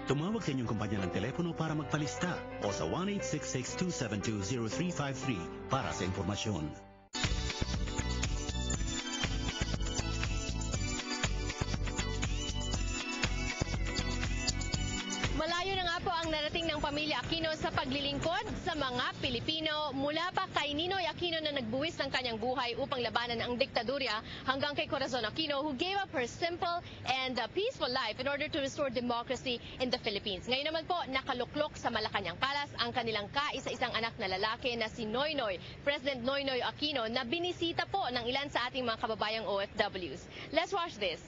Tumawag sa inyong kumpanya ng telepono para magpalista o sa 1-866-272-0353 para sa impormasyon. Malayo na nga po ang narating ng pamilya Aquino sa paglilingkod sa mga Pilipino, mula pa kay Ninoy Aquino na nagbuwis ng kanyang buhay upang labanan ang diktadurya, hanggang kay Corazon Aquino who gave up her simple and peaceful life in order to restore democracy in the Philippines. Ngayon naman po, nakaluklok sa Malacanang Palace ang kanilang kaisa-isang anak na lalaki na si Noynoy, President Noynoy Aquino, na binisita po ng ilan sa ating mga kababayang OFWs. Let's watch this.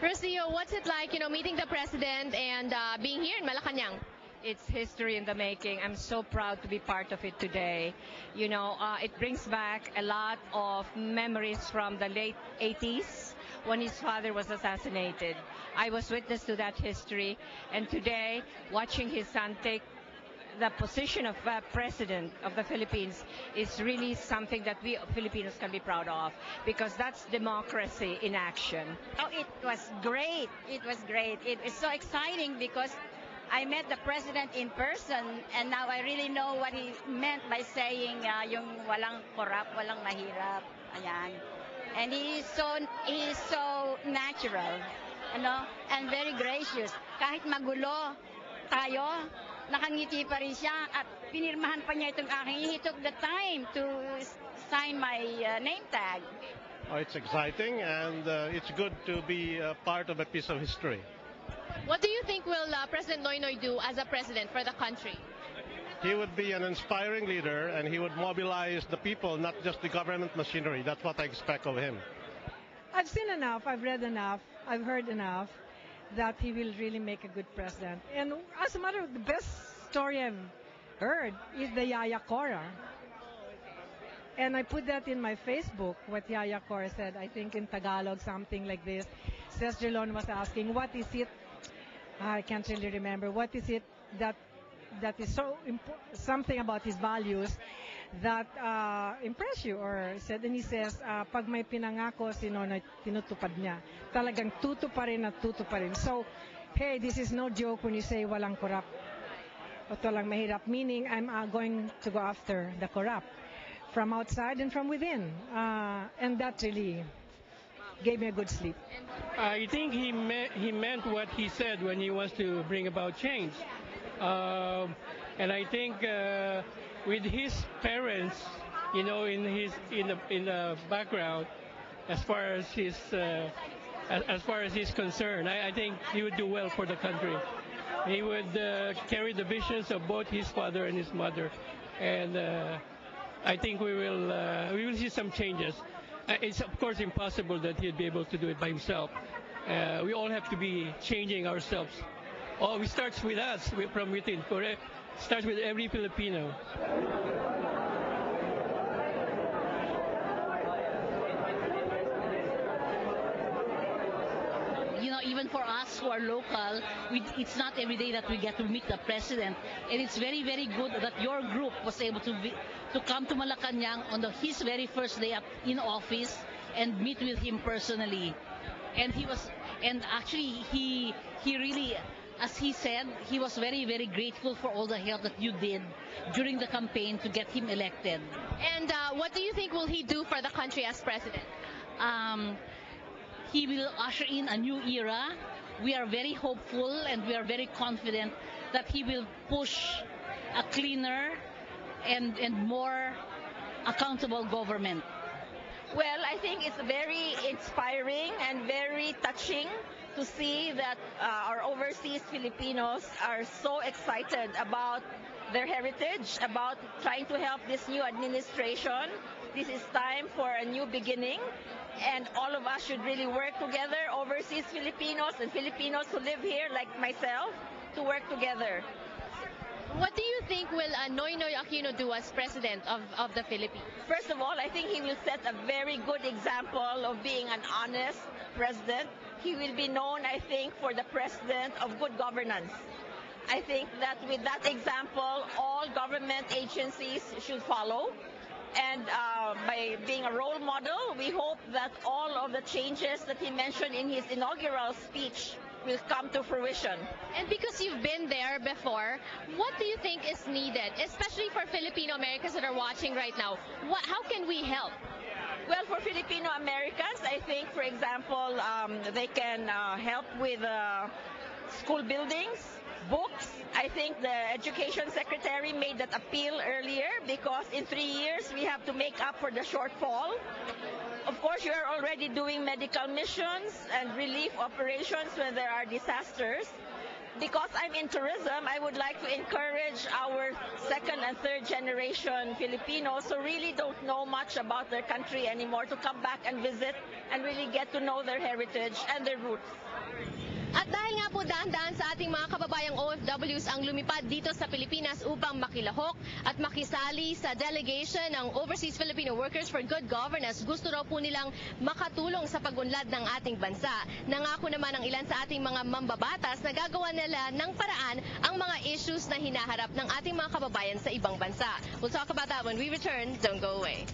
Rocio, what's it like, meeting the president and being here in Malacanang? It's history in the making. I'm so proud to be part of it today. It brings back a lot of memories from the late 80s when his father was assassinated. I was witness to that history, and today, watching his son take the position of president of the Philippines is really something that we Filipinos can be proud of, because that's democracy in action. Oh, it was great. It was great. It was so exciting because I met the president in person, and now I really know what he meant by saying yung walang corrupt, walang mahirap. Ayan. And he is so natural, and very gracious. Kahit magulo tayo, nakangiti pa rin siya, at pinirmahan pa niya itong aking. He took the time to sign my name tag. Oh, it's exciting, and it's good to be part of a piece of history. What do you think will President Noynoy do as a president for the country? He would be an inspiring leader, and he would mobilize the people, not just the government machinery. That's what I expect of him. I've seen enough, I've read enough, I've heard enough that he will really make a good president. And as a matter of the best story I've heard is the Yaya Cora. And I put that in my Facebook, what Yaya Cora said, I think in Tagalog, something like this. Cez Jelon was asking, what is it, I can't really remember, what is it that is so something about his values that impress you, or said, and he says, pag may pinangako si Nonoy, tinutupad niya. Talagang tutuparin at tutuparin. So, hey, this is no joke when you say walang corrupt o walang mahirap, meaning I'm going to go after the corrupt from outside and from within. And that really gave me a good sleep. I think he meant what he said when he wants to bring about change. And I think with his parents, in the background, as far as he's concerned, I think he would do well for the country. He would carry the visions of both his father and his mother, and I think we will see some changes. It's of course impossible that he'd be able to do it by himself. We all have to be changing ourselves. Oh, it starts with us, from within, correct? Starts with every Filipino. Even for us who are local, it's not every day that we get to meet the president. And it's very, very good that your group was able to come to Malacanang on his very first day in office and meet with him personally. And he really, as he said, he was very, very grateful for all the help that you did during the campaign to get him elected. And what do you think will he do for the country as president? He will usher in a new era. We are very hopeful and we are very confident that he will push a cleaner and more accountable government. Well, I think it's very inspiring and very touching to see that our overseas Filipinos are so excited about their heritage, about trying to help this new administration. This is time for a new beginning, and all of us should really work together, overseas Filipinos and Filipinos who live here like myself, to work together. What do you think will Noynoy Aquino do as president of the Philippines? First of all, I think he will set a very good example of being an honest president. He will be known, I think, for the president of good governance. I think that with that example, all government agencies should follow. And by being a role model, we hope that all of the changes that he mentioned in his inaugural speech will come to fruition. And because you've been there before. What do you think is needed, especially for Filipino Americans that are watching right now? How can we help? Well, for Filipino Americans, I think, for example, they can help with school buildings, books. I think the Education Secretary made that appeal earlier because in 3 years we have to make up for the shortfall. Of course, you are already doing medical missions and relief operations when there are disasters. Because I'm in tourism, I would like to encourage our second and third generation Filipinos who really don't know much about their country anymore to come back and visit and really get to know their heritage and their roots. At dahil nga po dahan-dahan sa ating mga kababayang OFWs ang lumipad dito sa Pilipinas upang makilahok at makisali sa delegation ng Overseas Filipino Workers for Good Governance, gusto raw po nilang makatulong sa pag-unlad ng ating bansa. Nangako naman ang ilan sa ating mga mambabatas na gagawa nila ng paraan ang mga issues na hinaharap ng ating mga kababayan sa ibang bansa. We'll talk about that when we return. Don't go away.